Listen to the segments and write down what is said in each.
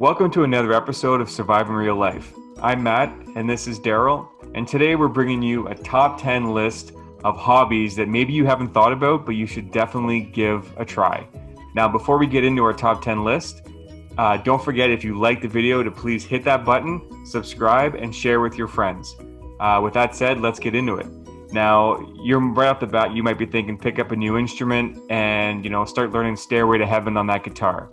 Welcome to another episode of Surviving Real Life. I'm Matt, and this is Daryl, and today we're bringing you a top 10 list of hobbies that maybe you haven't thought about, but you should definitely give a try. Now, before we get into our top 10 list, don't forget, if you like the video, to please hit that button, subscribe, and share with your friends. With that said, let's get into it. Now, you're right off the bat, you might be thinking, pick up a new instrument and, start learning Stairway to Heaven on that guitar.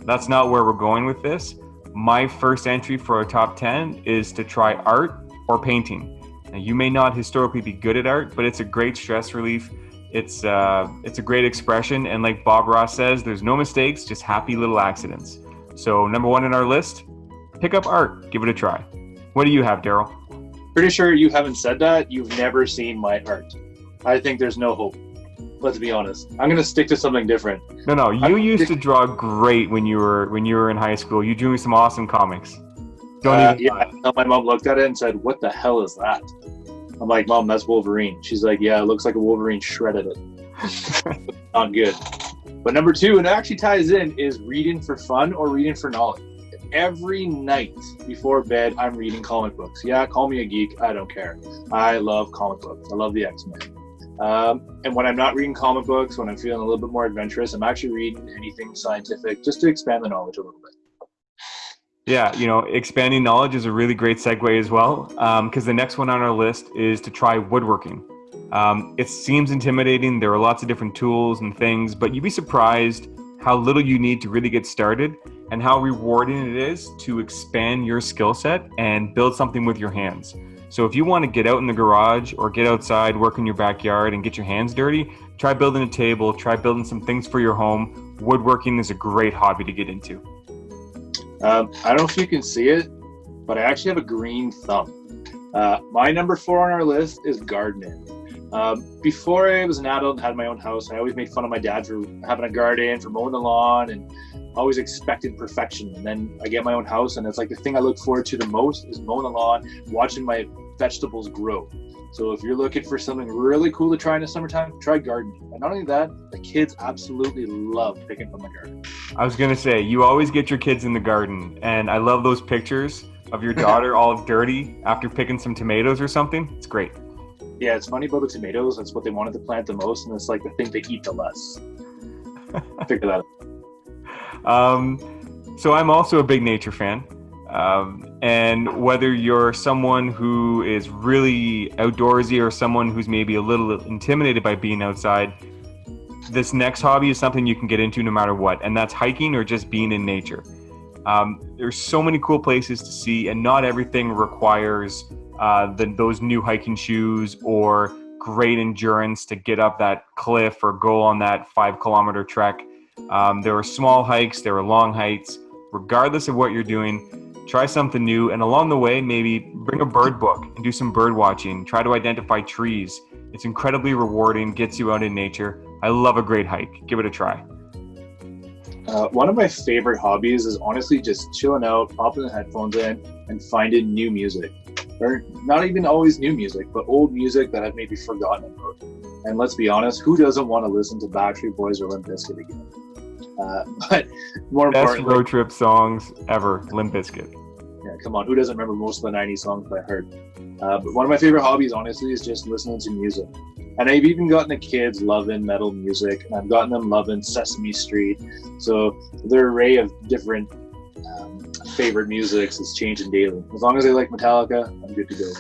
That's not where we're going with this. My first entry for our top 10 is to try art or painting. Now, you may not historically be good at art, but it's a great stress relief. It's a great expression. And like Bob Ross says, there's no mistakes, just happy little accidents. So number one in our list, pick up art, give it a try. What do you have, Daryl? Pretty sure you haven't said that. You've never seen my art. I think there's no hope. Let's be honest. I'm gonna stick to something different. No. You used to draw great when you were in high school. You drew some awesome comics. Yeah. My mom looked at it and said, "What the hell is that?" I'm like, "Mom, that's Wolverine." She's like, "Yeah, it looks like a Wolverine shredded it." Not good. But number two, and it actually ties in, is reading for fun or reading for knowledge. Every night before bed, I'm reading comic books. Yeah, call me a geek. I don't care. I love comic books. I love the X-Men. And when I'm not reading comic books, when I'm feeling a little bit more adventurous, I'm actually reading anything scientific just to expand the knowledge a little bit. Yeah, expanding knowledge is a really great segue as well, because the next one on our list is to try woodworking. It seems intimidating. There are lots of different tools and things, but you'd be surprised how little you need to really get started and how rewarding it is to expand your skill set and build something with your hands. So if you want to get out in the garage or get outside, work in your backyard and get your hands dirty, try building a table, try building some things for your home. Woodworking is a great hobby to get into. I don't know if you can see it, but I actually have a green thumb. My number 4 on our list is gardening. Before I was an adult and had my own house, I always made fun of my dad for having a garden, for mowing the lawn, and always expected perfection. And then I get my own house, and it's like the thing I look forward to the most is mowing the lawn, watching my vegetables grow. So if you're looking for something really cool to try in the summertime, try gardening. And not only that, the kids absolutely love picking from the garden. I was going to say, you always get your kids in the garden, and I love those pictures of your daughter all dirty after picking some tomatoes or something. It's great. Yeah, it's funny about the tomatoes. That's what they wanted to plant the most, and it's like the thing they eat the less. Figure that out. So I'm also a big nature fan. And whether you're someone who is really outdoorsy or someone who's maybe a little intimidated by being outside, this next hobby is something you can get into no matter what, and that's hiking or just being in nature. There's so many cool places to see, and not everything requires those new hiking shoes or great endurance to get up that cliff or go on that 5-kilometer trek. There are small hikes, there are long hikes. Regardless of what you're doing, try something new, and along the way, maybe bring a bird book and do some bird watching. Try to identify trees. It's incredibly rewarding, gets you out in nature. I love a great hike. Give it a try. One of my favorite hobbies is honestly just chilling out, popping the headphones in, and finding new music. Or not even always new music, but old music that I've maybe forgotten about. And let's be honest, who doesn't want to listen to Backstreet Boys or Limp Bizkit again? But more Best importantly, road trip songs ever, Limp Bizkit. Yeah, come on, who doesn't remember most of the 90s songs by heart? But one of my favorite hobbies, honestly, is just listening to music. And I've even gotten the kids loving metal music, and I've gotten them loving Sesame Street. So their array of different favorite musics is changing daily. As long as they like Metallica, I'm good to go.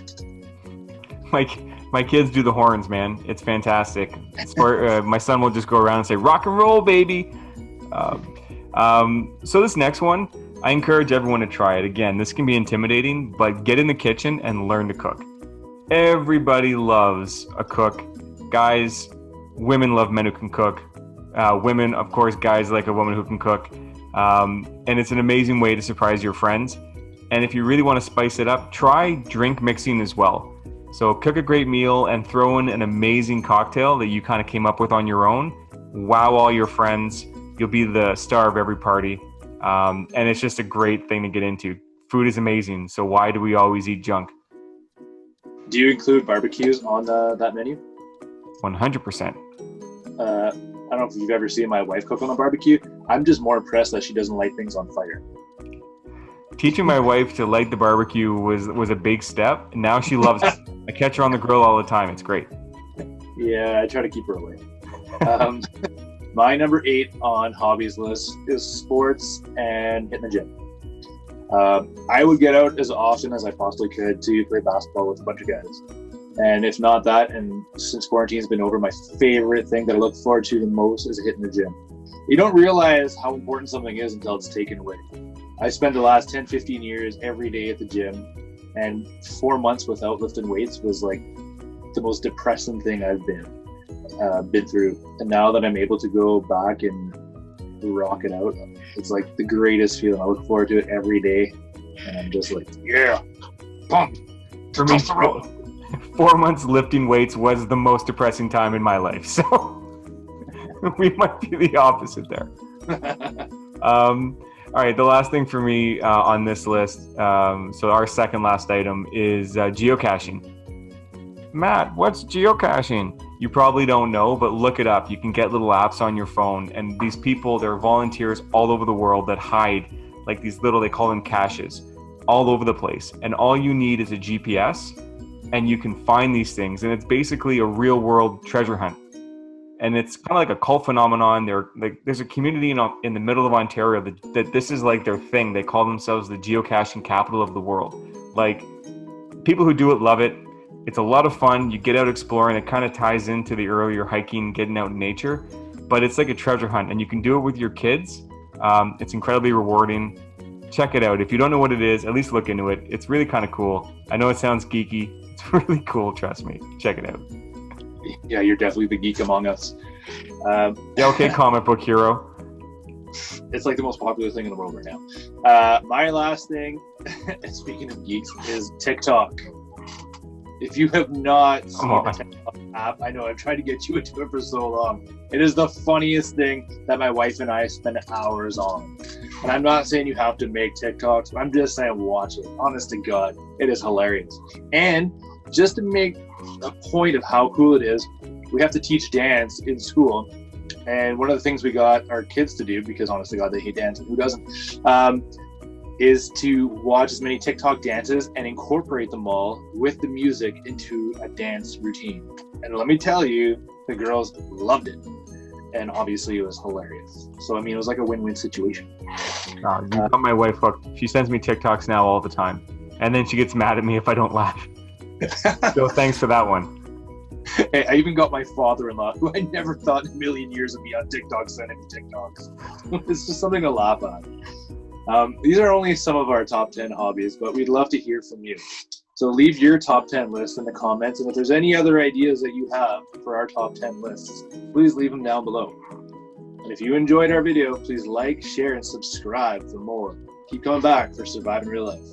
My kids do the horns, man. It's fantastic. My son will just go around and say, "Rock and roll, baby." So this next one, I encourage everyone to try it. Again, this can be intimidating, but get in the kitchen and learn to cook. Everybody loves a cook. Guys, women love men who can cook. Women, of course, guys like a woman who can cook. And it's an amazing way to surprise your friends. And if you really want to spice it up, try drink mixing as well. So cook a great meal and throw in an amazing cocktail that you kind of came up with on your own. Wow all your friends. You'll be the star of every party. And it's just a great thing to get into. Food is amazing, so why do we always eat junk? Do you include barbecues on that menu? 100%. I don't know if you've ever seen my wife cook on a barbecue. I'm just more impressed that she doesn't light things on fire. Teaching my wife to like the barbecue was a big step. Now she loves it. I catch her on the grill all the time. It's great. Yeah, I try to keep her away. My number 8 on hobbies list is sports and hitting the gym. I would get out as often as I possibly could to play basketball with a bunch of guys. And if not that, and since quarantine's been over, my favorite thing that I look forward to the most is hitting the gym. You don't realize how important something is until it's taken away. I spent the last 10, 15 years every day at the gym, and 4 months without lifting weights was like the most depressing thing I've been through. And now that I'm able to go back and rock it out, it's like the greatest feeling. I look forward to it every day, and I'm just like, yeah, pumped. For me, 4 months lifting weights was the most depressing time in my life. So we might be the opposite there. All right, the last thing for me on this list, so our second last item is geocaching. Matt, what's geocaching? You probably don't know, but look it up. You can get little apps on your phone, and these people, they're volunteers all over the world that hide like these little, they call them caches, all over the place. And all you need is a GPS, and you can find these things. And it's basically a real world treasure hunt. And it's kind of like a cult phenomenon. There's a community in the middle of Ontario that this is like their thing. They call themselves the geocaching capital of the world. Like, people who do it love it. It's a lot of fun. You get out exploring. It kind of ties into the earlier hiking, getting out in nature. But it's like a treasure hunt, and you can do it with your kids. It's incredibly rewarding. Check it out. If you don't know what it is, at least look into it. It's really kind of cool. I know it sounds geeky. It's really cool. Trust me. Check it out. Yeah, you're definitely the geek among us. Yeah, okay, comic book hero. It's like the most popular thing in the world right now. My last thing, speaking of geeks, is TikTok. If you have not seen the TikTok app, I know I've tried to get you into it for so long. It is the funniest thing that my wife and I spend hours on. And I'm not saying you have to make TikToks. I'm just saying watch it. Honest to God, it is hilarious. And just to make a point of how cool it is, we have to teach dance in school. And one of the things we got our kids to do, because honest to God, they hate dancing, who doesn't, is to watch as many TikTok dances and incorporate them all with the music into a dance routine. And let me tell you, the girls loved it. And obviously it was hilarious. So, I mean, it was like a win-win situation. You got my wife hooked. She sends me TikToks now all the time. And then she gets mad at me if I don't laugh. So thanks for that one. Hey, I even got my father-in-law, who I never thought in a million years would be on TikTok, sending me TikToks. It's just something to laugh at. These are only some of our top 10 hobbies, but we'd love to hear from you. So leave your top 10 list in the comments, and if there's any other ideas that you have for our top 10 lists, please leave them down below. And if you enjoyed our video, please like, share, and subscribe for more. Keep coming back for Surviving Real Life.